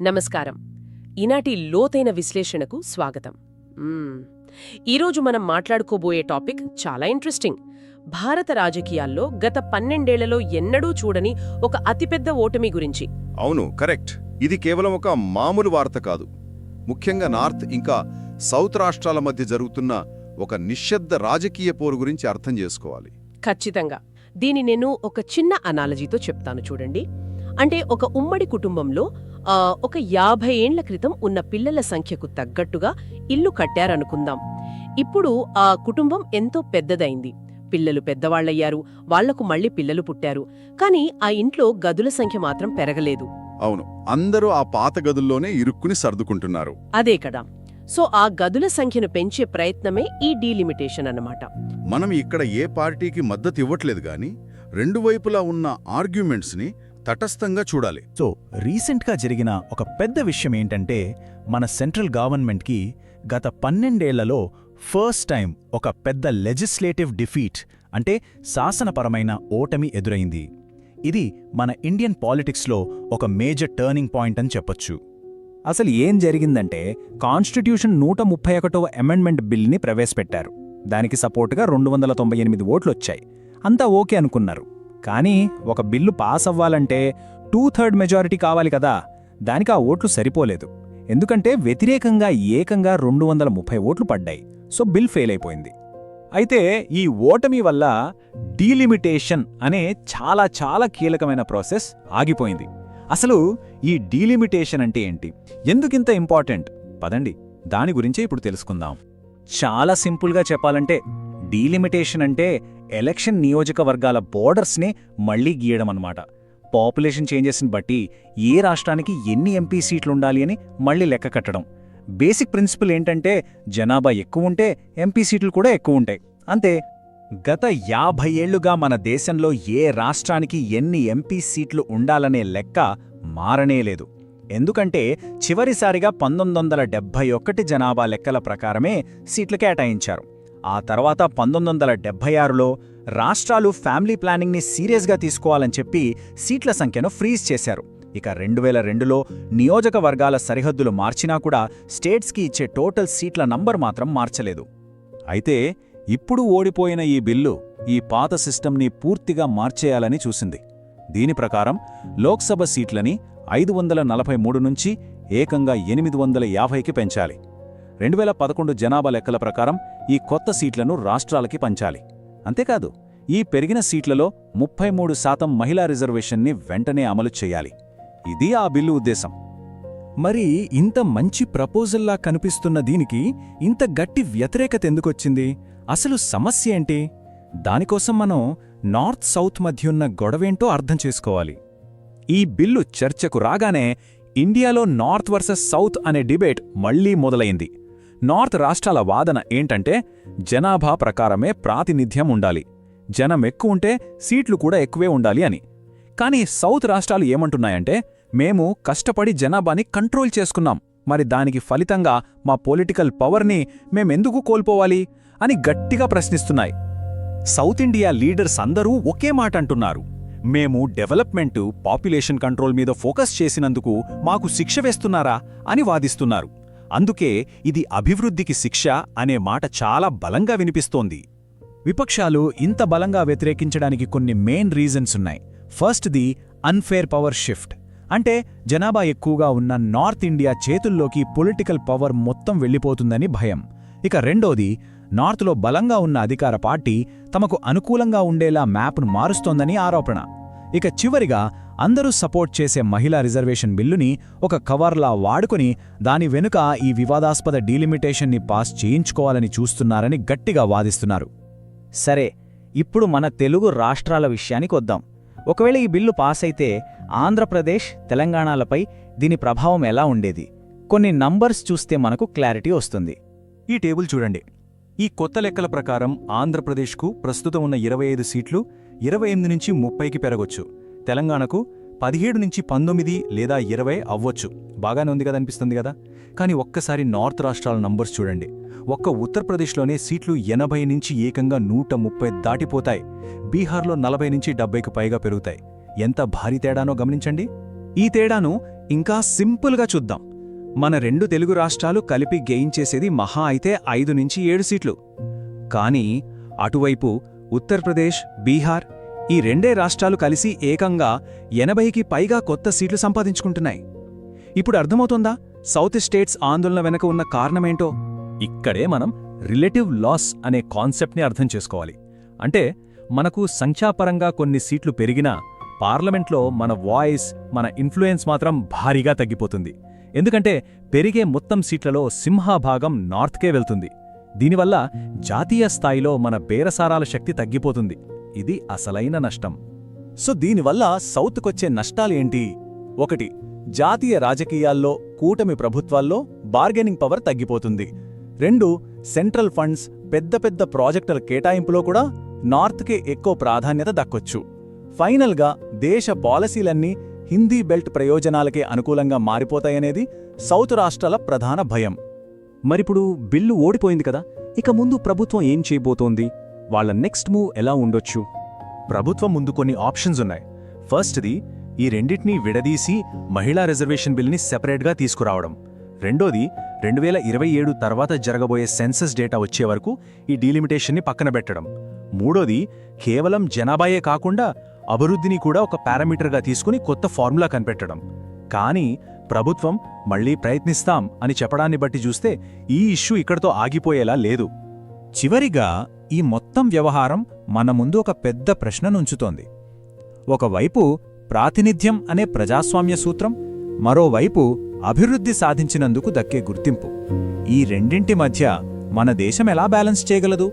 నమస్కారం. ఈనాటి లోతైన విశ్లేషణకు స్వాగతం. మ్మ్. ఈరోజు మనం మాట్లాడుకోబోయే టాపిక్ చాలా ఇంట్రెస్టింగ్. భారత రాజకీయాల్లో గత 12 ఏళ్లలో ఎన్నడూ చూడని ఒక అతిపెద్ద ఓటమి గురించి. అవును, కరెక్ట్. ఇది కేవలం ఒక మామూలు వార్త కాదు. ముఖ్యంగా నార్త్ ఇంకా సౌత్ రాష్ట్రాల మధ్య జరుగుతున్న ఒక నిశ్శబ్ద రాజకీయ పోరు గురించి అర్థం చేసుకోవాలి. ఖచ్చితంగా. దీని నేను ఒక చిన్న అనాలజీతో చెప్తాను చూడండి. అంటే ఒక ఉమ్మడి కుటుంబంలో ఒక 50 ఏండ్ల క్రితం ఉన్న పిల్లల సంఖ్యకు తగ్గట్టుగా ఇల్లు కట్టారనుకుందాం. ఇప్పుడు ఆ కుటుంబం ఎంతో పెద్దదైంది. పిల్లలు పెద్దవాళ్లయ్యారు, వాళ్లకు మళ్లీ పిల్లలు పుట్టారు. కాని ఆ ఇంట్లో గదుల సంఖ్య మాత్రం పెరగలేదు. అవును, అందరూ ఆ పాత గదుల్లోనే ఇరుక్కుని సర్దుకుంటున్నారు. అదే కదా. సో ఆ గదుల సంఖ్యను పెంచే ప్రయత్నమే ఈ డీలిమిటేషన్ అన్నమాట. మనం ఇక్కడ ఏ పార్టీకి మద్దతు ఇవ్వట్లేదు గాని రెండు వైపులా ఉన్న ఆర్గ్యుమెంట్స్ని తటస్థంగా చూడాలి. సో రీసెంట్గా జరిగిన ఒక పెద్ద విషయం ఏంటంటే, మన సెంట్రల్ గవర్నమెంట్కి గత 12 ఏళ్లలో ఫస్ట్ టైం ఒక పెద్ద లెజిస్లేటివ్ డిఫీట్ అంటే శాసనపరమైన ఓటమి ఎదురైంది. ఇది మన ఇండియన్ పాలిటిక్స్లో ఒక మేజర్ టర్నింగ్ పాయింట్ అని చెప్పొచ్చు. అసలు ఏం జరిగిందంటే, కాన్స్టిట్యూషన్ 131వ అమెండ్మెంట్ బిల్ని ప్రవేశపెట్టారు. దానికి సపోర్టుగా 298 ఓట్లొచ్చాయి. అంతా ఓకే అనుకున్నారు. కానీ ఒక బిల్లు పాస్ అవ్వాలంటే 2/3 మెజారిటీ కావాలి కదా. దానికి ఆ ఓట్లు సరిపోలేదు. ఎందుకంటే వ్యతిరేకంగా ఏకంగా 230 ఓట్లు పడ్డాయి. సో బిల్ ఫెయిల్ అయిపోయింది. అయితే ఈ ఓటమి వల్ల డీలిమిటేషన్ అనే చాలా కీలకమైన ప్రాసెస్ ఆగిపోయింది. అసలు ఈ డీలిమిటేషన్ అంటే ఏంటి, ఎందుకింత ఇంపార్టెంట్? పదండి దాని గురించే ఇప్పుడు తెలుసుకుందాం. చాలా సింపుల్గా చెప్పాలంటే, డీలిమిటేషన్ అంటే ఎలక్షన్ నియోజకవర్గాల బోర్డర్స్ని మళ్లీ గీయడం అన్నమాట. పాపులేషన్ చేంజెస్ని బట్టి ఏ రాష్ట్రానికి ఎన్ని ఎంపీ సీట్లుండాలి అని మళ్లీ లెక్క కట్టడం. బేసిక్ ప్రిన్సిపల్ ఏంటంటే, జనాభా ఎక్కువుంటే ఎంపీ సీట్లు కూడా ఎక్కువుంటాయి, అంతే. గత 50 ఏళ్లుగా మన దేశంలో ఏ రాష్ట్రానికి ఎన్ని ఎంపీ సీట్లు ఉండాలనే లెక్క మారనేలేదు. ఎందుకంటే చివరిసారిగా 1971 జనాభా లెక్కల ప్రకారమే సీట్లు కేటాయించారు. ఆ తర్వాత 1976లో రాష్ట్రాలు ఫ్యామిలీ ప్లానింగ్ని సీరియస్గా తీసుకోవాలని చెప్పి సీట్ల సంఖ్యను ఫ్రీజ్ చేశారు. ఇక 2002లో నియోజకవర్గాల సరిహద్దులు మార్చినా కూడా స్టేట్స్కి ఇచ్చే టోటల్ సీట్ల నంబర్ మాత్రం మార్చలేదు. అయితే ఇప్పుడు ఓడిపోయిన ఈ బిల్లు ఈ పాత సిస్టమ్ని పూర్తిగా మార్చేయాలని చూసింది. దీని ప్రకారం లోక్సభ సీట్లని 543 నుంచి ఏకంగా 850కి పెంచాలి. 2011 జనాభా లెక్కల ప్రకారం ఈ కొత్త సీట్లను రాష్ట్రాలకి పంచాలి. అంతేకాదు, ఈ పెరిగిన సీట్లలో 33% మహిళా రిజర్వేషన్ని వెంటనే అమలు చేయాలి. ఇది ఆ బిల్లు ఉద్దేశం. మరి ఇంత మంచి ప్రపోజల్లా కనిపిస్తున్న దీనికి ఇంత గట్టి వ్యతిరేకత ఎందుకొచ్చింది? అసలు సమస్య ఏంటి? దానికోసం మనం నార్త్ సౌత్ మధ్యున్న గొడవేంటో అర్థం చేసుకోవాలి. ఈ బిల్లు చర్చకు రాగానే ఇండియాలో నార్త్ వర్సెస్ సౌత్ అనే డిబేట్ మళ్లీ మొదలైంది. నార్త్ రాష్ట్రాల వాదన ఏంటంటే, జనాభా ప్రకారమే ప్రాతినిధ్యం ఉండాలి, జనం ఎక్కువుంటే సీట్లు కూడా ఎక్కువే ఉండాలి అని. కానీ సౌత్ రాష్ట్రాలు ఏమంటున్నాయంటే, మేము కష్టపడి జనాభాని కంట్రోల్ చేసుకున్నాం, మరి దానికి ఫలితంగా మా పొలిటికల్ పవర్ని మేమెందుకు కోల్పోవాలి అని గట్టిగా ప్రశ్నిస్తున్నాయి. సౌత్ ఇండియా లీడర్స్ అందరూ ఒకే మాట అంటున్నారు: మేము డెవలప్మెంటు, పాపులేషన్ కంట్రోల్ మీద ఫోకస్ చేసినందుకు మాకు శిక్ష వేస్తున్నారా అని వాదిస్తున్నారు. అందుకే ఇది అభివృద్ధికి శిక్ష అనే మాట చాలా బలంగా వినిపిస్తోంది. విపక్షాలు ఇంత బలంగా వ్యతిరేకించడానికి కొన్ని మెయిన్ రీజన్స్ ఉన్నాయి. ఫస్ట్ది అన్ఫేర్ పవర్ షిఫ్ట్. అంటే జనాభా ఎక్కువగా ఉన్న నార్త్ ఇండియా చేతుల్లోకి పొలిటికల్ పవర్ మొత్తం వెళ్ళిపోతుందని భయం. ఇక రెండోది, నార్త్లో బలంగా ఉన్న అధికార పార్టీ తమకు అనుకూలంగా ఉండేలా మ్యాప్ను మారుస్తోందని ఆరోపణ. ఇక చివరిగా, అందరూ సపోర్ట్ చేసే మహిళా రిజర్వేషన్ బిల్లుని ఒక కవర్లా వాడుకుని దాని వెనుక ఈ వివాదాస్పద డీలిమిటేషన్ని పాస్ చేయించుకోవాలని చూస్తున్నారని గట్టిగా వాదిస్తున్నారు. సరే, ఇప్పుడు మన తెలుగు రాష్ట్రాల విషయానికొద్దాం. ఒకవేళ ఈ బిల్లు పాస్ అయితే ఆంధ్రప్రదేశ్, తెలంగాణలపై దీని ప్రభావం ఎలా ఉండేది? కొన్ని నంబర్స్ చూస్తే మనకు క్లారిటీ వస్తుంది. ఈ టేబుల్ చూడండి. ఈ కొత్త లెక్కల ప్రకారం ఆంధ్రప్రదేశ్కు ప్రస్తుతం ఉన్న 25 సీట్లు 28 నుంచి 30కి పెరగొచ్చు. తెలంగాణకు 17 నుంచి 19 లేదా 20 అవ్వొచ్చు. బాగానే ఉంది కదా, అనిపిస్తుంది కదా. కానీ ఒక్కసారి నార్త్ రాష్ట్రాల నంబర్స్ చూడండి. ఒక్క ఉత్తరప్రదేశ్లోనే సీట్లు 80 నుంచి ఏకంగా 130 దాటిపోతాయి. బీహార్లో 40 నుంచి 70కి పైగా పెరుగుతాయి. ఎంత భారీ తేడానో గమనించండి. ఈ తేడాను ఇంకా సింపుల్గా చూద్దాం. మన 2 తెలుగు రాష్ట్రాలు కలిపి గెయిన్ చేసేది మహా అయితే 5 నుంచి 7 సీట్లు. కానీ అటువైపు ఉత్తరప్రదేశ్, బీహార్ ఈ 2 రాష్ట్రాలు కలిసి ఏకంగా 80కి పైగా కొత్త సీట్లు సంపాదించుకుంటున్నాయి. ఇప్పుడు అర్థమవుతోందా సౌత్ స్టేట్స్ ఆందోళన వెనక ఉన్న కారణమేంటో? ఇక్కడే మనం రిలేటివ్ లాస్ అనే కాన్సెప్ట్ని అర్థం చేసుకోవాలి. అంటే మనకు సంఖ్యాపరంగా కొన్ని సీట్లు పెరిగినా పార్లమెంట్లో మన వాయిస్, మన ఇన్ఫ్లుయెన్స్ మాత్రం భారీగా తగ్గిపోతుంది. ఎందుకంటే పెరిగే మొత్తం సీట్లలో సింహభాగం నార్త్కే వెళ్తుంది. దీనివల్ల జాతీయ స్థాయిలో మన బేరసారాల శక్తి తగ్గిపోతుంది. ఇది అసలైన నష్టం. సో దీనివల్ల సౌత్కొచ్చే నష్టాలేంటి? 1. జాతీయ రాజకీయాల్లో, కూటమి ప్రభుత్వాల్లో బార్గెనింగ్ పవర్ తగ్గిపోతుంది. 2. సెంట్రల్ ఫండ్స్, పెద్ద పెద్ద ప్రాజెక్టుల కేటాయింపులో కూడా నార్త్కే ఎక్కువ ప్రాధాన్యత దక్కొచ్చు. ఫైనల్గా దేశ పాలసీలన్నీ హిందీ బెల్ట్ ప్రయోజనాలకే అనుకూలంగా మారిపోతాయనేది సౌత్ రాష్ట్రాల ప్రధాన భయం. మరిప్పుడు బిల్లు ఓడిపోయింది కదా, ఇక ముందు ప్రభుత్వం ఏం చేయబోతోంది? వాళ్ళ నెక్స్ట్ మూవ్ ఎలా ఉండొచ్చు? ప్రభుత్వం ముందు కొన్ని ఆప్షన్స్ ఉన్నాయి. ఫస్ట్ది ఈ రెండింటినీ విడదీసి మహిళా రిజర్వేషన్ బిల్ని సెపరేట్గా తీసుకురావడం. రెండోది 2027 తర్వాత జరగబోయే సెన్సస్ డేటా వచ్చే వరకు ఈ డీలిమిటేషన్ని పక్కన పెట్టడం. మూడోది కేవలం జనాభాయే కాకుండా అభివృద్ధిని కూడా ఒక పారామీటర్గా తీసుకుని కొత్త ఫార్ములా కనిపెట్టడం. కానీ ప్రభుత్వం మళ్లీ ప్రయత్నిస్తాం అని చెప్పడాన్ని బట్టి చూస్తే ఈ ఇష్యూ ఇక్కడితో ఆగిపోయేలా లేదు. చివరిగా ఈ మొత్తం వ్యవహారం మన ముందు ఒక పెద్ద ప్రశ్ననుంచుతోంది. ఒకవైపు ప్రాతినిధ్యం అనే ప్రజాస్వామ్య సూత్రం, మరోవైపు అభివృద్ధి సాధించినందుకు దక్కే గుర్తింపు. ఈ రెండింటి మధ్య మన దేశం ఎలా బ్యాలెన్స్ చేయగలదు?